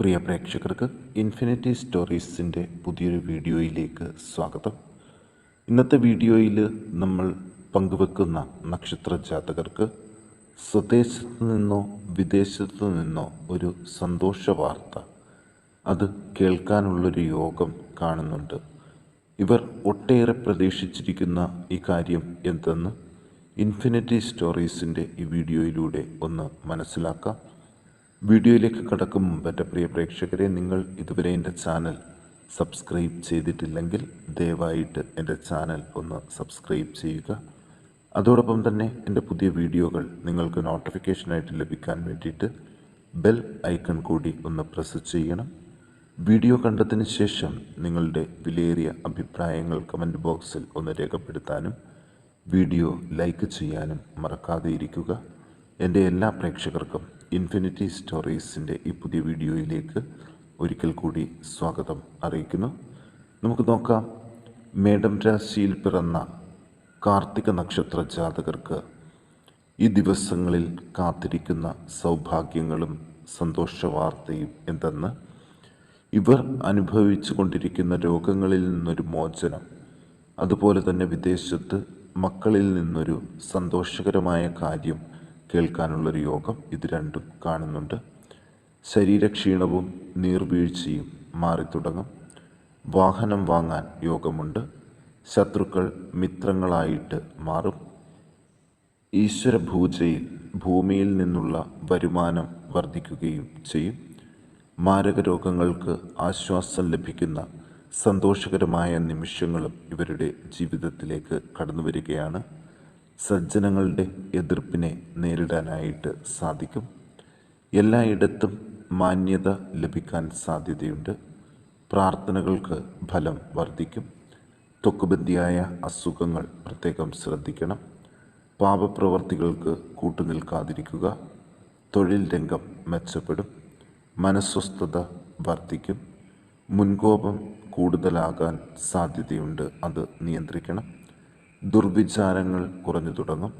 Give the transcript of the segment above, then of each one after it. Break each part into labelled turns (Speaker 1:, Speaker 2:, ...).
Speaker 1: പ്രിയ പ്രേക്ഷകർക്ക് ഇൻഫിനിറ്റി സ്റ്റോറീസിൻ്റെ പുതിയൊരു വീഡിയോയിലേക്ക് സ്വാഗതം. ഇന്നത്തെ വീഡിയോയിൽ നമ്മൾ പങ്കുവെക്കുന്ന നക്ഷത്ര ജാതകർക്ക് സ്വദേശത്തു നിന്നോ വിദേശത്തു നിന്നോ ഒരു സന്തോഷ വാർത്ത അത് കേൾക്കാനുള്ളൊരു യോഗം കാണുന്നുണ്ട്. ഇവർ ഒട്ടേറെ പ്രതീക്ഷിച്ചിരിക്കുന്ന ഈ കാര്യം എന്തെന്ന് ഇൻഫിനിറ്റി സ്റ്റോറീസിൻ്റെ ഈ വീഡിയോയിലൂടെ ഒന്ന് മനസ്സിലാക്കാം. വീഡിയോയിലേക്ക് കടക്കും മുമ്പ് എൻ്റെ പ്രിയ പ്രേക്ഷകരെ, നിങ്ങൾ ഇതുവരെ എൻ്റെ ചാനൽ സബ്സ്ക്രൈബ് ചെയ്തിട്ടില്ലെങ്കിൽ ദയവായിട്ട് എൻ്റെ ചാനൽ ഒന്ന് സബ്സ്ക്രൈബ് ചെയ്യുക. അതോടൊപ്പം തന്നെ എൻ്റെ പുതിയ വീഡിയോകൾ നിങ്ങൾക്ക് നോട്ടിഫിക്കേഷനായിട്ട് ലഭിക്കാൻ വേണ്ടിയിട്ട് ബെൽ ഐക്കൺ കൂടി ഒന്ന് പ്രസ് ചെയ്യണം. വീഡിയോ കണ്ടതിന് ശേഷം നിങ്ങളുടെ വിലയേറിയ അഭിപ്രായങ്ങൾ കമൻറ്റ് ബോക്സിൽ ഒന്ന് രേഖപ്പെടുത്താനും വീഡിയോ ലൈക്ക് ചെയ്യാനും മറക്കാതെ ഇരിക്കുക. എൻ്റെ എല്ലാ പ്രേക്ഷകർക്കും ഇൻഫിനിറ്റി സ്റ്റോറീസിൻ്റെ ഈ പുതിയ വീഡിയോയിലേക്ക് ഒരിക്കൽ കൂടി സ്വാഗതം അറിയിക്കുന്നു. നമുക്ക് നോക്കാം. മേടം രാശിയിൽ പിറന്ന കാർത്തിക നക്ഷത്ര ജാതകർക്ക് ഈ ദിവസങ്ങളിൽ കാത്തിരിക്കുന്ന സൗഭാഗ്യങ്ങളും സന്തോഷ വാർത്തയും എന്തെന്ന്, ഇവർ അനുഭവിച്ചു കൊണ്ടിരിക്കുന്ന രോഗങ്ങളിൽ നിന്നൊരു മോചനം, അതുപോലെ തന്നെ വിദേശത്ത് മക്കളിൽ നിന്നൊരു സന്തോഷകരമായ കാര്യം കേൾക്കാനുള്ളൊരു യോഗം ഇത് രണ്ടും കാണുന്നുണ്ട്. ശരീരക്ഷീണവും നീർവീഴ്ചയും മാറിത്തുടങ്ങും. വാഹനം വാങ്ങാൻ യോഗമുണ്ട്. ശത്രുക്കൾ മിത്രങ്ങളായിട്ട് മാറും. ഈശ്വരപൂജയിൽ ഭൂമിയിൽ നിന്നുള്ള വരുമാനം വർദ്ധിക്കുകയും ചെയ്യും. മാരക രോഗങ്ങൾക്ക് ആശ്വാസം ലഭിക്കുന്ന സന്തോഷകരമായ നിമിഷങ്ങളും ഇവരുടെ ജീവിതത്തിലേക്ക് കടന്നു വരികയാണ്. സജ്ജനങ്ങളുടെ എതിർപ്പിനെ നേരിടാനായിട്ട് സാധിക്കും. എല്ലായിടത്തും മാന്യത ലഭിക്കാൻ സാധ്യതയുണ്ട്. പ്രാർത്ഥനകൾക്ക് ഫലം വർദ്ധിക്കും. ത്വക്കുബന്ധിയായ അസുഖങ്ങൾ പ്രത്യേകം ശ്രദ്ധിക്കണം. പാപപ്രവർത്തികൾക്ക് കൂട്ടുനിൽക്കാതിരിക്കുക. തൊഴിൽ രംഗം മെച്ചപ്പെടും. മനസ്വസ്ഥത വർദ്ധിക്കും. മുൻകോപം കൂടുതലാകാൻ സാധ്യതയുണ്ട്, അത് നിയന്ത്രിക്കണം. ദുർവിചാരങ്ങൾ കുറഞ്ഞു തുടങ്ങും.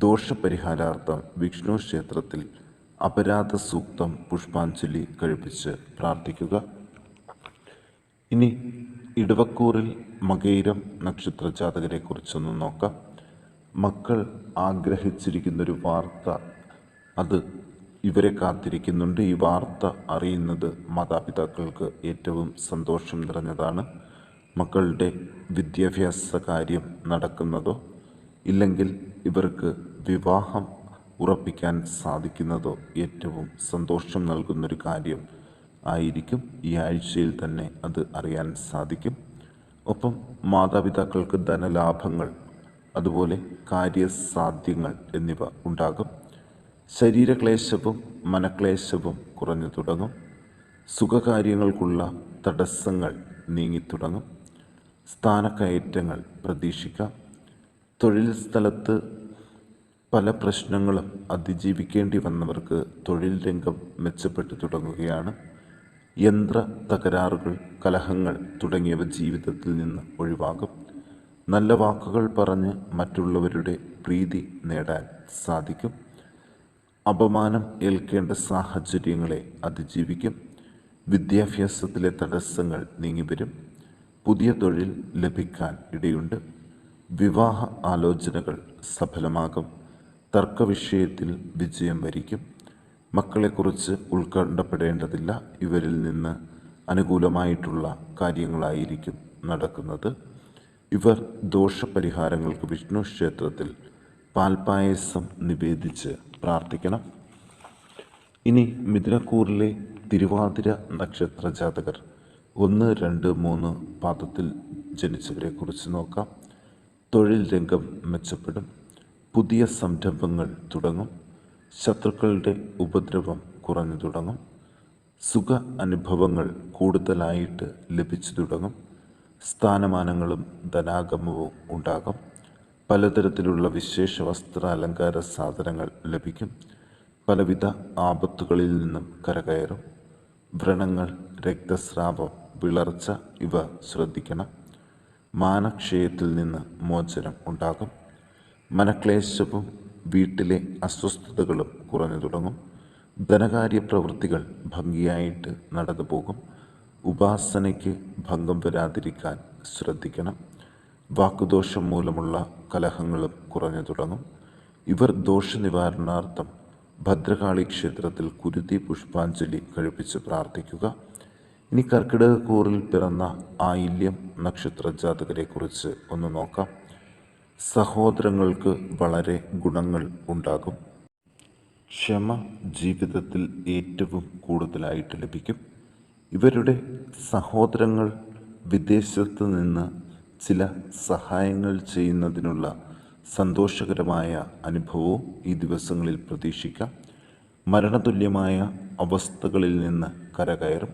Speaker 1: ദോഷപരിഹാരാർത്ഥം വിഷ്ണു ക്ഷേത്രത്തിൽ അപരാധ സൂക്തം പുഷ്പാഞ്ജലി കഴിപ്പിച്ച് പ്രാർത്ഥിക്കുക. ഇനി ഇടവക്കൂറിൽ മകയിരം നക്ഷത്ര ജാതകരെ കുറിച്ചൊന്ന് നോക്കാം. മക്കൾ ആഗ്രഹിച്ചിരിക്കുന്നൊരു വാർത്ത അത് ഇവരെ കാത്തിരിക്കുന്നുണ്ട്. ഈ വാർത്ത അറിയുന്നത് മാതാപിതാക്കൾക്ക് ഏറ്റവും സന്തോഷം നിറഞ്ഞതാണ്. മക്കളുടെ വിദ്യാഭ്യാസ കാര്യം നടക്കുന്നതോ ഇല്ലെങ്കിൽ ഇവർക്ക് വിവാഹം ഉറപ്പിക്കാൻ സാധിക്കുന്നതോ ഏറ്റവും സന്തോഷം നൽകുന്നൊരു കാര്യം ആയിരിക്കും. ഈ ആഴ്ചയിൽ തന്നെ അത് അറിയാൻ സാധിക്കും. ഒപ്പം മാതാപിതാക്കൾക്ക് ധനലാഭങ്ങൾ, അതുപോലെ കാര്യസാധ്യങ്ങൾ എന്നിവ ഉണ്ടാകും. ശരീരക്ലേശവും മനക്ലേശവും കുറഞ്ഞു തുടങ്ങും. സുഖകാര്യങ്ങൾക്കുള്ള തടസ്സങ്ങൾ നീങ്ങിത്തുടങ്ങും. സ്ഥാനക്കയറ്റങ്ങൾ പ്രതീക്ഷിക്കാം. തൊഴിൽ സ്ഥലത്ത് പല പ്രശ്നങ്ങളും അതിജീവിക്കേണ്ടി വന്നവർക്ക് തൊഴിൽ രംഗം മെച്ചപ്പെട്ടു തുടങ്ങുകയാണ്. യന്ത്ര തകരാറുകൾ, കലഹങ്ങൾ തുടങ്ങിയവ ജീവിതത്തിൽ നിന്ന് ഒഴിവാകും. നല്ല വാക്കുകൾ പറഞ്ഞ് മറ്റുള്ളവരുടെ പ്രീതി നേടാൻ സാധിക്കും. അപമാനം ഏൽക്കേണ്ട സാഹചര്യങ്ങളെ അതിജീവിക്കും. വിദ്യാഭ്യാസത്തിലെ തടസ്സങ്ങൾ നീങ്ങിവരും. പുതിയ തൊഴിൽ ലഭിക്കാൻ ഇടയുണ്ട്. വിവാഹ ആലോചനകൾ സഫലമാകും. തർക്കവിഷയത്തിൽ വിജയം വരിക്കും. മക്കളെക്കുറിച്ച് ഉത്കണ്ഠപ്പെടേണ്ടതില്ല. ഇവരിൽ നിന്ന് അനുകൂലമായിട്ടുള്ള കാര്യങ്ങളായിരിക്കും നടക്കുന്നത്. ഇവർ ദോഷപരിഹാരങ്ങൾക്ക് വിഷ്ണു ക്ഷേത്രത്തിൽ പാൽപ്പായസം നിവേദിച്ച് പ്രാർത്ഥിക്കണം. ഇനി മിഥുനക്കൂറിലെ തിരുവാതിര നക്ഷത്ര ജാതകർ 1, 2, 3 പാദത്തിൽ ജനിച്ചവരെ കുറിച്ച് നോക്കാം. തൊഴിൽ രംഗം മെച്ചപ്പെടും. പുതിയ സംരംഭങ്ങൾ തുടങ്ങും. ശത്രുക്കളുടെ ഉപദ്രവം കുറഞ്ഞു തുടങ്ങും. സുഖ അനുഭവങ്ങൾ കൂടുതലായിട്ട് ലഭിച്ചു തുടങ്ങും. സ്ഥാനമാനങ്ങളും ധനാഗമവും ഉണ്ടാകും. പലതരത്തിലുള്ള വിശേഷ വസ്ത്ര അലങ്കാര സാധനങ്ങൾ ലഭിക്കും. പലവിധ ആപത്തുകളിൽ നിന്നും കരകയറും. വ്രണങ്ങൾ, രക്തസ്രാവം, വിളർച്ച ഇവ ശ്രദ്ധിക്കണം. മാനക്ഷയത്തിൽ നിന്ന് മോചനം ഉണ്ടാകും. മനക്ലേശവും വീട്ടിലെ അസ്വസ്ഥതകളും കുറഞ്ഞു തുടങ്ങും. ധനകാര്യ പ്രവൃത്തികൾ ഭംഗിയായിട്ട് നടന്നു പോകും. ഉപാസനയ്ക്ക് ഭംഗം വരാതിരിക്കാൻ ശ്രദ്ധിക്കണം. വാക്കുദോഷം മൂലമുള്ള കലഹങ്ങളും കുറഞ്ഞു തുടങ്ങും. ഇവർ ദോഷനിവാരണാർത്ഥം ഭദ്രകാളി ക്ഷേത്രത്തിൽ കുരുതി പുഷ്പാഞ്ജലി കഴിപ്പിച്ച് പ്രാർത്ഥിക്കുക. ഇനി കർക്കിടകക്കൂറിൽ പിറന്ന ആയില്യം നക്ഷത്ര ജാതകരെക്കുറിച്ച് ഒന്ന് നോക്കാം. സഹോദരങ്ങൾക്ക് വളരെ ഗുണങ്ങൾ ഉണ്ടാകും. ക്ഷമ ജീവിതത്തിൽ ഏറ്റവും കൂടുതലായിട്ട് ലഭിക്കും. ഇവരുടെ സഹോദരങ്ങൾ വിദേശത്ത് നിന്ന് ചില സഹായങ്ങൾ ചെയ്യുന്നതിനുള്ള സന്തോഷകരമായ അനുഭവവും ഈ ദിവസങ്ങളിൽ പ്രതീക്ഷിക്കാം. മരണതുല്യമായ അവസ്ഥകളിൽ നിന്ന് കരകയറും.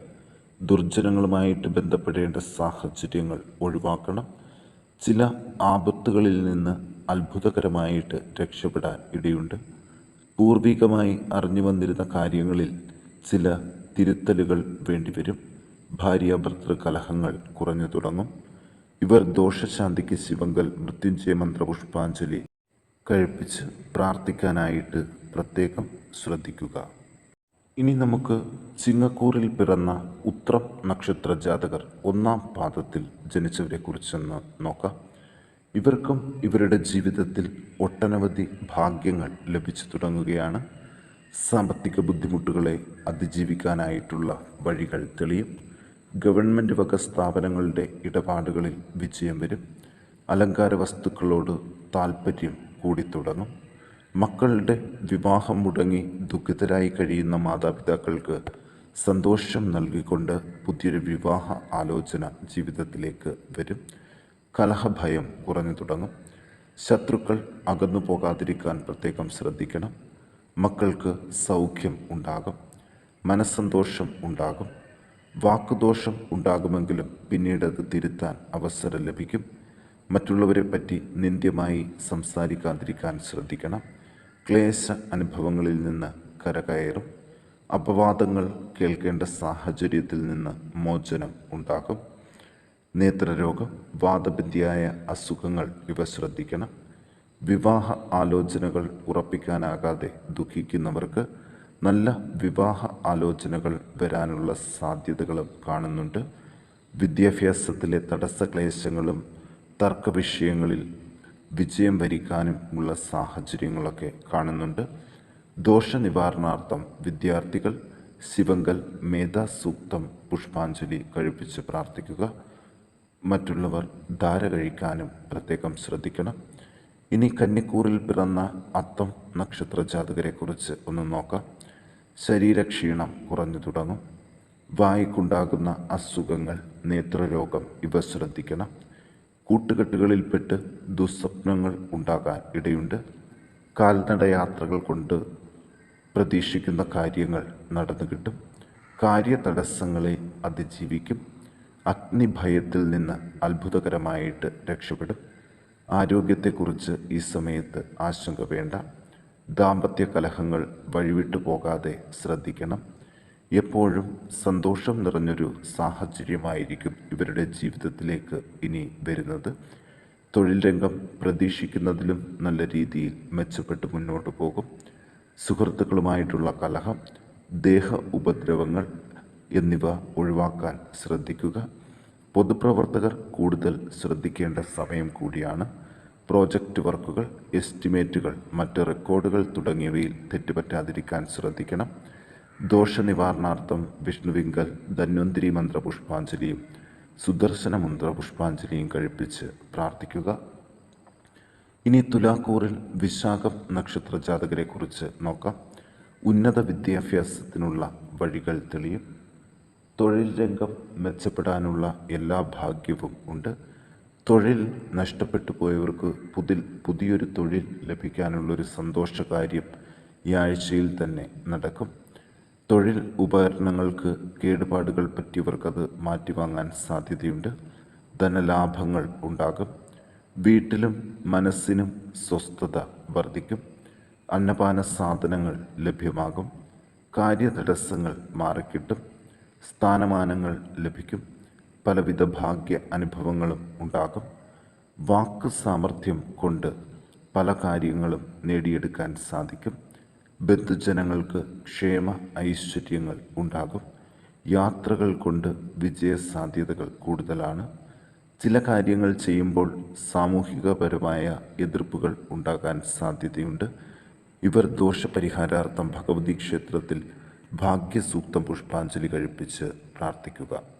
Speaker 1: ദുർജനങ്ങളുമായിട്ട് ബന്ധപ്പെടേണ്ട സാഹചര്യങ്ങൾ ഒഴിവാക്കണം. ചില ആപത്തുകളിൽ നിന്ന് അത്ഭുതകരമായിട്ട് രക്ഷപ്പെടാൻ ഇടയുണ്ട്. പൂർവികമായി അറിഞ്ഞു വന്നിരുന്ന കാര്യങ്ങളിൽ ചില തിരുത്തലുകൾ വേണ്ടിവരും. ഭാര്യാഭർത്തൃ കലഹങ്ങൾ കുറഞ്ഞു തുടങ്ങും. ഇവർ ദോഷശാന്തിക്ക് ശിവങ്കൽ മൃത്യുഞ്ജയ മന്ത്രപുഷ്പാഞ്ജലി കഴിപ്പിച്ച് പ്രാർത്ഥിക്കാനായിട്ട് പ്രത്യേകം ശ്രദ്ധിക്കുക. ഇനി നമുക്ക് ചിങ്ങക്കൂറിൽ പിറന്ന ഉത്രം നക്ഷത്ര ജാതകർ ഒന്നാം പാദത്തിൽ ജനിച്ചവരെക്കുറിച്ചൊന്ന് നോക്കാം. ഇവർക്കും ഇവരുടെ ജീവിതത്തിൽ ഒട്ടനവധി ഭാഗ്യങ്ങൾ ലഭിച്ചു തുടങ്ങുകയാണ്. സാമ്പത്തിക ബുദ്ധിമുട്ടുകളെ അതിജീവിക്കാനായിട്ടുള്ള വഴികൾ തെളിയും. ഗവൺമെൻറ് വക സ്ഥാപനങ്ങളുടെ ഇടപാടുകളിൽ വിജയം വരും. അലങ്കാര വസ്തുക്കളോട് താൽപ്പര്യം കൂടിത്തുടങ്ങും. മക്കളുടെ വിവാഹം മുടങ്ങി ദുഃഖിതരായി കഴിയുന്ന മാതാപിതാക്കൾക്ക് സന്തോഷം നൽകിക്കൊണ്ട് പുതിയൊരു വിവാഹ ആലോചന ജീവിതത്തിലേക്ക് വരും. കലഹഭയം കുറഞ്ഞു തുടങ്ങും. ശത്രുക്കൾ അകന്നു പോകാതിരിക്കാൻ പ്രത്യേകം ശ്രദ്ധിക്കണം. മക്കൾക്ക് സൗഖ്യം ഉണ്ടാകും. മനസ്സന്തോഷം ഉണ്ടാകും. വാക്കുദോഷം ഉണ്ടാകുമെങ്കിലും പിന്നീട് അത് തിരുത്താൻ അവസരം ലഭിക്കും. മറ്റുള്ളവരെ പറ്റി നിന്ദ്യമായി സംസാരിക്കാതിരിക്കാൻ ശ്രദ്ധിക്കണം. ക്ലേശ അനുഭവങ്ങളിൽ നിന്ന് കരകയറും. അപവാദങ്ങൾ കേൾക്കേണ്ട സാഹചര്യത്തിൽ നിന്ന് മോചനം ഉണ്ടാകും. നേത്രരോഗം, വാതബന്ധിയായ അസുഖങ്ങൾ ഇവ ശ്രദ്ധിക്കണം. വിവാഹ ആലോചനകൾ ഉറപ്പിക്കാനാകാതെ ദുഃഖിക്കുന്നവർക്ക് നല്ല വിവാഹ ആലോചനകൾ വരാനുള്ള സാധ്യതകളും കാണുന്നുണ്ട്. വിദ്യാഭ്യാസത്തിലെ തടസ്സക്ലേശങ്ങളും തർക്കവിഷയങ്ങളിൽ വിജയം വരിക്കാനും ഉള്ള സാഹചര്യങ്ങളൊക്കെ കാണുന്നുണ്ട്. ദോഷനിവാരണാർത്ഥം വിദ്യാർത്ഥികൾ ശിവങ്കൽ മേധാസൂക്തം പുഷ്പാഞ്ജലി കഴിപ്പിച്ച് പ്രാർത്ഥിക്കുക. മറ്റുള്ളവർ ധാര കഴിക്കാനും പ്രത്യേകം ശ്രദ്ധിക്കണം. ഇനി കന്നിക്കൂറിൽ പിറന്ന അത്തം നക്ഷത്ര ജാതകരെക്കുറിച്ച് ഒന്ന് നോക്കാം. ശരീരക്ഷീണം കുറഞ്ഞു തുടങ്ങും. വായ്ക്കുണ്ടാകുന്ന അസുഖങ്ങൾ, നേത്രരോഗം ഇവ ശ്രദ്ധിക്കണം. കൂട്ടുകെട്ടുകളിൽപ്പെട്ട് ദുസ്വപ്നങ്ങൾ ഉണ്ടാകാൻ ഇടയുണ്ട്. കാൽനടയാത്രകൾ കൊണ്ട് പ്രതീക്ഷിക്കുന്ന കാര്യങ്ങൾ നടന്നു കിട്ടും. കാര്യതടസ്സങ്ങളെ അതിജീവിക്കും. അഗ്നിഭയത്തിൽ നിന്ന് അത്ഭുതകരമായിട്ട് രക്ഷപ്പെടും. ആരോഗ്യത്തെക്കുറിച്ച് ഈ സമയത്ത് ആശങ്ക വേണ്ട. ദാമ്പത്യ കലഹങ്ങൾ വഴിവിട്ടു പോകാതെ ശ്രദ്ധിക്കണം. എപ്പോഴും സന്തോഷം നിറഞ്ഞൊരു സാഹചര്യമായിരിക്കും ഇവരുടെ ജീവിതത്തിലേക്ക് ഇനി വരുന്നത്. തൊഴിൽ രംഗം പ്രതീക്ഷിക്കുന്നതിലും നല്ല രീതിയിൽ മെച്ചപ്പെട്ട് മുന്നോട്ട് പോകും. സുഹൃത്തുക്കളുമായിട്ടുള്ള കലഹം, ദേഹ ഉപദ്രവങ്ങൾ എന്നിവ ഒഴിവാക്കാൻ ശ്രദ്ധിക്കുക. പൊതുപ്രവർത്തകർ കൂടുതൽ ശ്രദ്ധിക്കേണ്ട സമയം കൂടിയാണ്. പ്രോജക്റ്റ് വർക്കുകൾ, എസ്റ്റിമേറ്റുകൾ, മറ്റ് റെക്കോർഡുകൾ തുടങ്ങിയവയിൽ തെറ്റുപറ്റാതിരിക്കാൻ ശ്രദ്ധിക്കണം. ദോഷനിവാരണാർത്ഥം വിഷ്ണുവിങ്കൽ ധന്വന്തിരി മന്ത്രപുഷ്പാഞ്ജലിയും സുദർശന മന്ത്രപുഷ്പാഞ്ജലിയും കഴിപ്പിച്ച് പ്രാർത്ഥിക്കുക. ഇനി തുലാക്കൂറിൽ വിശാഖം നക്ഷത്ര ജാതകരെക്കുറിച്ച് നോക്കാം. ഉന്നത വിദ്യാഭ്യാസത്തിനുള്ള വഴികൾ തെളിയും. തൊഴിൽ രംഗം മെച്ചപ്പെടാനുള്ള എല്ലാ ഭാഗ്യവും ഉണ്ട്. തൊഴിൽ നഷ്ടപ്പെട്ടു പോയവർക്ക് പുതിയൊരു തൊഴിൽ ലഭിക്കാനുള്ളൊരു സന്തോഷകാര്യം ഈ ആഴ്ചയിൽ തന്നെ നടക്കും. തൊഴിൽ ഉപകരണങ്ങൾക്ക് കേടുപാടുകൾ പറ്റിയവർക്കത് മാറ്റിവാങ്ങാൻ സാധ്യതയുണ്ട്. ധനലാഭങ്ങൾ ഉണ്ടാകും. വീട്ടിലും മനസ്സിനും സ്വസ്ഥത വർദ്ധിക്കും. അന്നപാന സാധനങ്ങൾ ലഭ്യമാകും. കാര്യതടസ്സങ്ങൾ മാറിക്കിട്ടും. സ്ഥാനമാനങ്ങൾ ലഭിക്കും. പലവിധ ഭാഗ്യ അനുഭവങ്ങളും ഉണ്ടാകും. വാക്ക് സാമർഥ്യം കൊണ്ട് പല കാര്യങ്ങളും നേടിയെടുക്കാൻ സാധിക്കും. ബന്ധുജനങ്ങൾക്ക് ക്ഷേമ ഐശ്വര്യങ്ങൾ ഉണ്ടാകും. യാത്രകൾ കൊണ്ട് വിജയസാധ്യതകൾ കൂടുതലാണ്. ചില കാര്യങ്ങൾ ചെയ്യുമ്പോൾ സാമൂഹികപരമായ എതിർപ്പുകൾ ഉണ്ടാകാൻ സാധ്യതയുണ്ട്. ഇവർ ദോഷപരിഹാരാർത്ഥം ഭഗവതി ക്ഷേത്രത്തിൽ ഭാഗ്യസൂക്തം പുഷ്പാഞ്ജലി കഴിപ്പിച്ച് പ്രാർത്ഥിക്കുക.